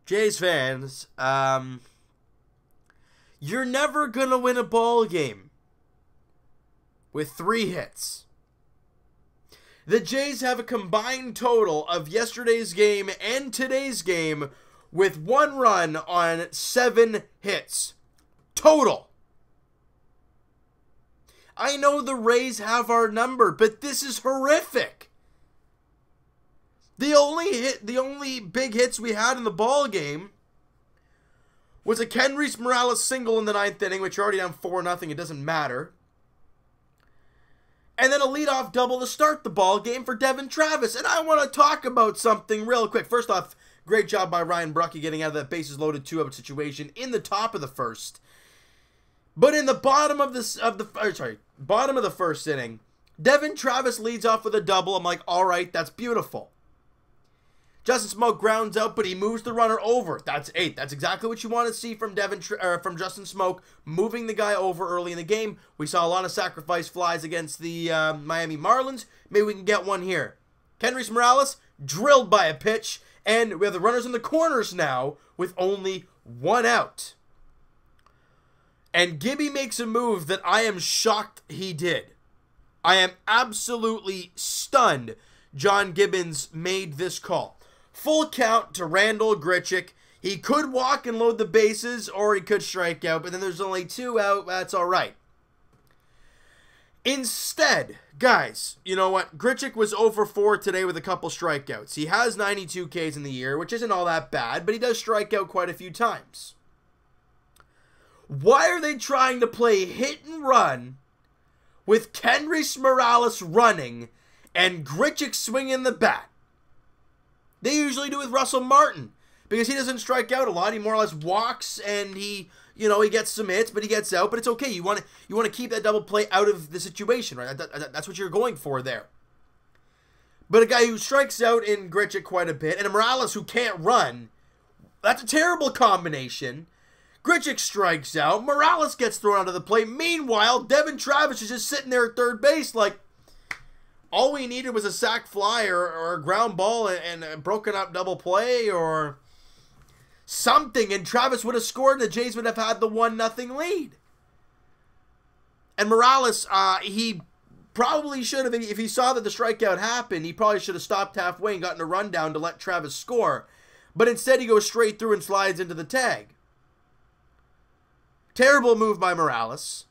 Jays fans, you're never going to win a ball game with 3 hits. The Jays have a combined total of yesterday's game and today's game with 1 run on 7 hits. Total. I know the Rays have our number, but this is horrific. The only big hits we had in the ball game was a Kenrys Morales single in the 9th inning, which you're already down 4-0. It doesn't matter. And then a leadoff double to start the ball game for Devin Travis. And I want to talk about something real quick. First off, great job by Ryan Brucky getting out of that bases loaded 2-out situation in the top of the first. But in the bottom of the first inning, Devin Travis leads off with a double. I'm like, all right, that's beautiful. Justin Smoak grounds out, but he moves the runner over. That's 8. That's exactly what you want to see from from Justin Smoak, moving the guy over early in the game. We saw a lot of sacrifice flies against the Miami Marlins. Maybe we can get one here. Kenrys Morales drilled by a pitch, and we have the runners in the corners now with only 1 out. And Gibby makes a move that I am shocked he did. I am absolutely stunned John Gibbons made this call. Full count to Randall Grichuk. He could walk and load the bases, or he could strike out, but then there's only 2 out. That's all right. Instead, guys, you know what? Grichuk was 0 for 4 today with a couple strikeouts. He has 92 Ks in the year, which isn't all that bad, but he does strike out quite a few times. Why are they trying to play hit and run with Kenrys Morales running and Grichuk swinging the bat? They usually do with Russell Martin because he doesn't strike out a lot. He more or less walks and he gets some hits, but he gets out. But it's okay. You want to keep that double play out of the situation, right? That's what you're going for there. But a guy who strikes out in Grichuk quite a bit and a Morales who can't run, that's a terrible combination. Grichuk strikes out. Morales gets thrown out of the plate. Meanwhile, Devin Travis is just sitting there at third base like, all we needed was a sac fly or a ground ball and a broken up double play or something, and Travis would have scored and the Jays would have had the 1-0 lead. And Morales, he probably should have, if he saw that the strikeout happened, he probably should have stopped halfway and gotten a rundown to let Travis score. But instead he goes straight through and slides into the tag. Terrible move by Morales.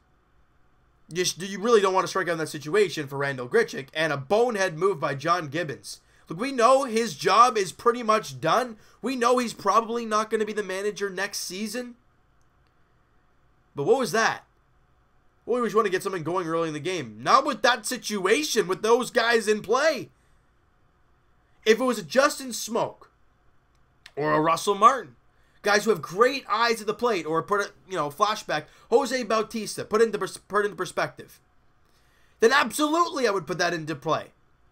You really don't want to strike out in that situation for Randall Grichuk, and a bonehead move by John Gibbons. Look, we know his job is pretty much done. We know he's probably not going to be the manager next season. But what was that? We always want to get something going early in the game. Not with that situation, with those guys in play. If it was a Justin Smoak or a Russell Martin, guys who have great eyes at the plate, or put it, flashback, Jose Bautista, put into perspective, then absolutely I would put that into play.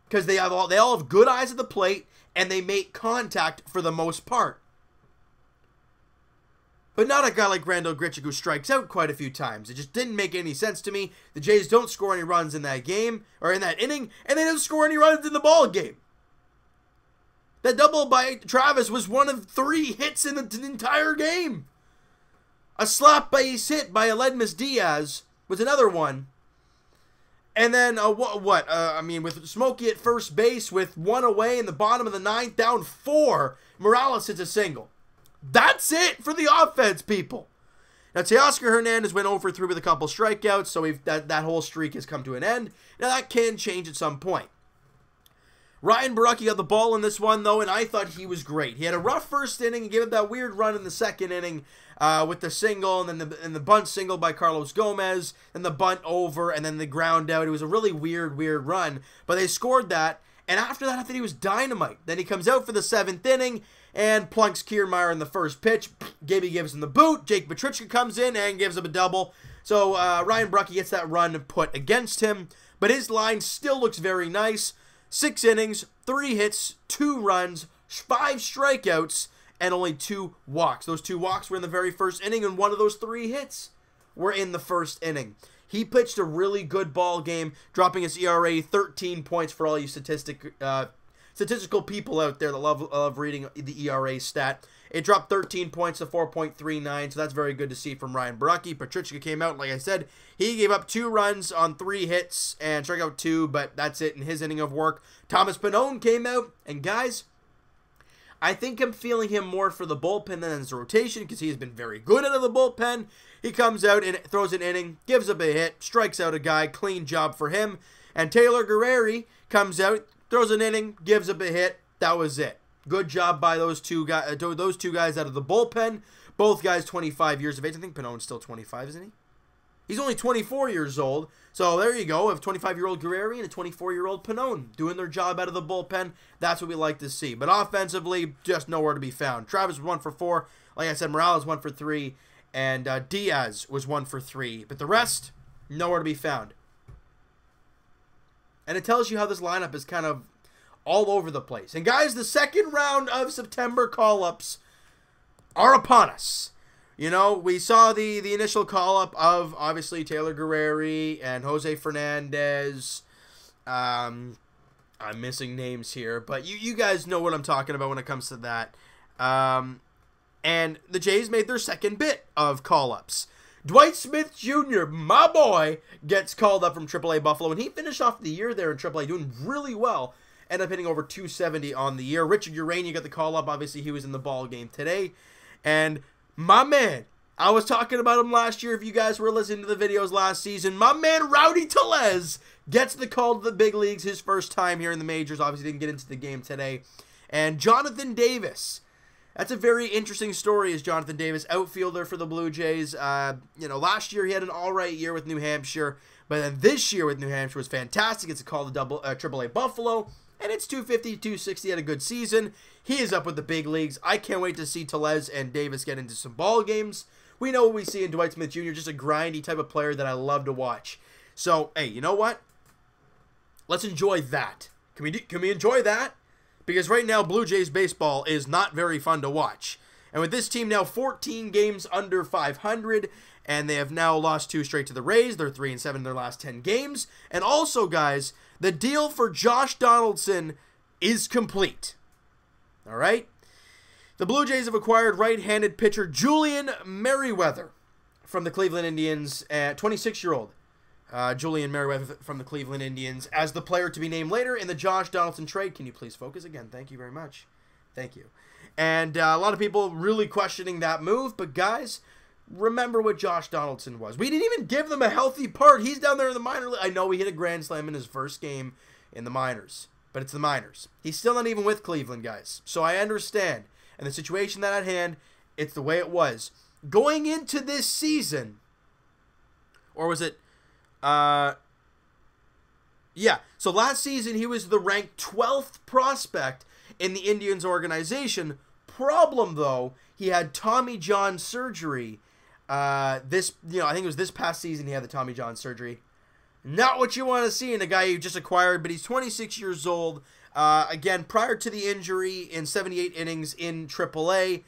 Because they all have good eyes at the plate, and they make contact for the most part. But not a guy like Randall Grichuk who strikes out quite a few times. It just didn't make any sense to me. The Jays don't score any runs in that game, or in that inning, and they don't score any runs in the ball game. That double by Travis was one of 3 hits in the entire game. A slap base hit by Aledmus Diaz was another one. And then, with Smokey at first base with 1 away in the bottom of the 9th, down 4, Morales hits a single. That's it for the offense, people. Now, Teoscar Hernandez went 0 for 3 with a couple strikeouts, so that whole streak has come to an end. Now, that can change at some point. Ryan Barucki got the ball in this one, though, and I thought he was great. He had a rough first inning and gave up that weird run in the second inning with the single, and then the bunt single by Carlos Gomez, and the bunt over, and then the ground out. It was a really weird run, but they scored that, and after that, I thought he was dynamite. Then he comes out for the 7th inning and plunks Kiermaier in the first pitch. Gibby gives him the boot. Jake Petrichka comes in and gives him a double. So Ryan Barucki gets that run put against him, but his line still looks very nice. 6 innings, 3 hits, 2 runs, 5 strikeouts, and only 2 walks. Those 2 walks were in the very first inning, and one of those 3 hits were in the first inning. He pitched a really good ball game, dropping his ERA 13 points for all you statistical people out there that love reading the ERA stat. It dropped 13 points to 4.39, so that's very good to see from Ryan Borucki. Petrichka came out, like I said, he gave up 2 runs on 3 hits and struck out 2, but that's it in his inning of work. Thomas Pannone came out, and guys, I think I'm feeling him more for the bullpen than his rotation because he has been very good out of the bullpen. He comes out and throws an inning, gives up a hit, strikes out a guy, clean job for him. And Taylor Guerreri comes out, throws an inning, gives up a hit. That was it. Good job by those two guys out of the bullpen. Both guys 25 years of age. I think Pannone's still 25, isn't he? He's only 24 years old. So there you go. A 25-year-old Guerreri and a 24-year-old Pannone doing their job out of the bullpen. That's what we like to see. But offensively, just nowhere to be found. Travis was 1 for 4. Like I said, Morales 1 for 3. And Diaz was 1 for 3. But the rest, nowhere to be found. And it tells you how this lineup is kind of all over the place. And guys, the second round of September call-ups are upon us. You know, we saw the initial call-up of, obviously, Taylor Guerreri and Jose Fernandez. I'm missing names here, but you guys know what I'm talking about when it comes to that. And the Jays made their second bit of call-ups. Dwight Smith Jr., my boy, gets called up from AAA Buffalo, and he finished off the year there in AAA doing really well. Ended up hitting over 270 on the year. Richard Urania got the call-up. Obviously, he was in the ball game today. And my man, I was talking about him last year if you guys were listening to the videos last season. My man, Rowdy Tellez, gets the call to the big leagues his first time here in the majors. Obviously, didn't get into the game today. And Jonathan Davis. That's a very interesting story, is Jonathan Davis, outfielder for the Blue Jays. You know, last year he had an all-right year with New Hampshire, but then this year with New Hampshire was fantastic. It's a call to AAA Buffalo, and it's 250, 260, had a good season. He is up with the big leagues. I can't wait to see Tellez and Davis get into some ball games. We know what we see in Dwight Smith Jr., just a grindy type of player that I love to watch. So, hey, you know what? Let's enjoy that. Can we enjoy that? Because right now, Blue Jays baseball is not very fun to watch. And with this team now 14 games under 500, and they have now lost 2 straight to the Rays. They're 3-7 in their last 10 games. And also, guys, the deal for Josh Donaldson is complete. All right? The Blue Jays have acquired right-handed pitcher Julian Merryweather from the Cleveland Indians, 26-year-old. Julian Merryweather from the Cleveland Indians as the player to be named later in the Josh Donaldson trade. Can you please focus again? Thank you very much. Thank you. And a lot of people really questioning that move, but guys, remember what Josh Donaldson was. We didn't even give them a healthy part. He's down there in the minor league. I know he hit a grand slam in his first game in the minors, but it's the minors. He's still not even with Cleveland, guys. So I understand. And the situation that at hand, it's the way it was. Going into this season, or was it yeah, so last season he was the ranked 12th prospect in the Indians organization. Problem though, he had Tommy John surgery. I think it was this past season he had the Tommy John surgery. Not what you want to see in a guy you just acquired, but he's 26 years old. Again, prior to the injury, in 78 innings in AAA,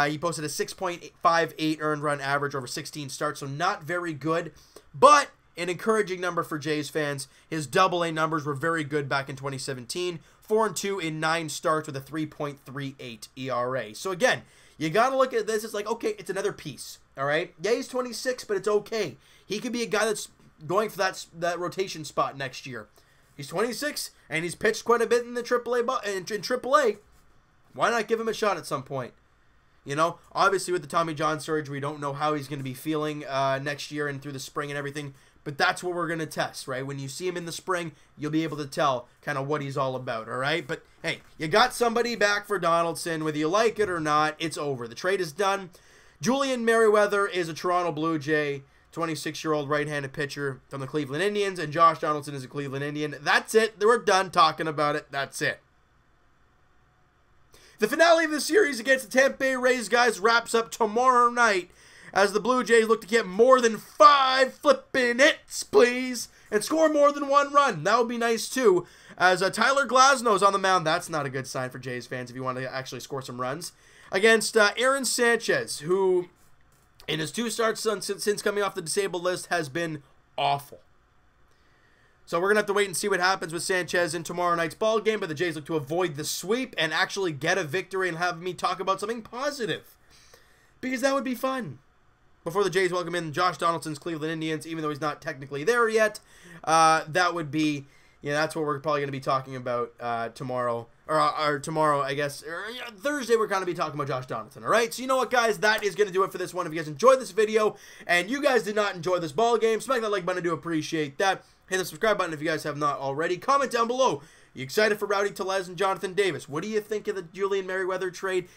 he posted a 6.58 earned run average over 16 starts, so not very good, but an encouraging number for Jays fans. His AA numbers were very good back in 2017. 4-2 in 9 starts with a 3.38 ERA. So again, you got to look at this. It's like, okay, it's another piece. All right? Yeah, he's 26, but it's okay. He could be a guy that's going for that rotation spot next year. He's 26, and he's pitched quite a bit in the AAA. Why not give him a shot at some point? You know, obviously with the Tommy John surgery, we don't know how he's going to be feeling next year and through the spring and everything. But that's what we're going to test, right? When you see him in the spring, you'll be able to tell kind of what he's all about, all right? But, hey, you got somebody back for Donaldson. Whether you like it or not, it's over. The trade is done. Julian Merryweather is a Toronto Blue Jay, 26-year-old right-handed pitcher from the Cleveland Indians, and Josh Donaldson is a Cleveland Indian. That's it. We're done talking about it. That's it. The finale of the series against the Tampa Bay Rays, guys, wraps up tomorrow night as the Blue Jays look to get more than 5 flipping hits, please, and score more than 1 run. That would be nice, too, as Tyler Glasnow's on the mound. That's not a good sign for Jays fans if you want to actually score some runs. Against Aaron Sanchez, who, in his 2 starts since coming off the disabled list, has been awful. So we're going to have to wait and see what happens with Sanchez in tomorrow night's ball game, but the Jays look to avoid the sweep and actually get a victory and have me talk about something positive. Because that would be fun. Before the Jays welcome in Josh Donaldson's Cleveland Indians, even though he's not technically there yet, that would be, that's what we're probably going to be talking about tomorrow. Or tomorrow, I guess, Thursday, we're going to be talking about Josh Donaldson, all right? So you know what, guys? That is going to do it for this one. If you guys enjoyed this video and you guys did not enjoy this ball game, smack that like button. I do appreciate that. Hit the subscribe button if you guys have not already. Comment down below. You excited for Rowdy Tellez and Jonathan Davis? What do you think of the Julian Merryweather trade?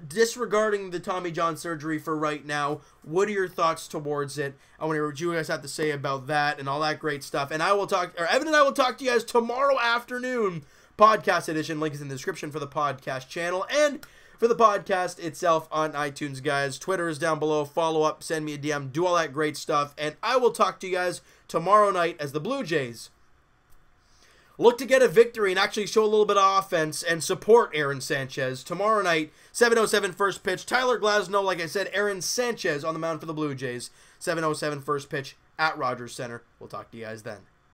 Disregarding the Tommy John surgery for right now, what are your thoughts towards it? I want to hear what you guys have to say about that and all that great stuff. And Evan and I will talk to you guys tomorrow afternoon. Podcast edition. Link is in the description for the podcast channel and for the podcast itself on iTunes, guys. Twitter is down below. Follow up, send me a DM, do all that great stuff. And I will talk to you guys tomorrow night as the Blue Jays look to get a victory and actually show a little bit of offense and support Aaron Sanchez. Tomorrow night, 7:07 first pitch. Tyler Glasnow, like I said, Aaron Sanchez on the mound for the Blue Jays. 7:07 first pitch at Rogers Center. We'll talk to you guys then.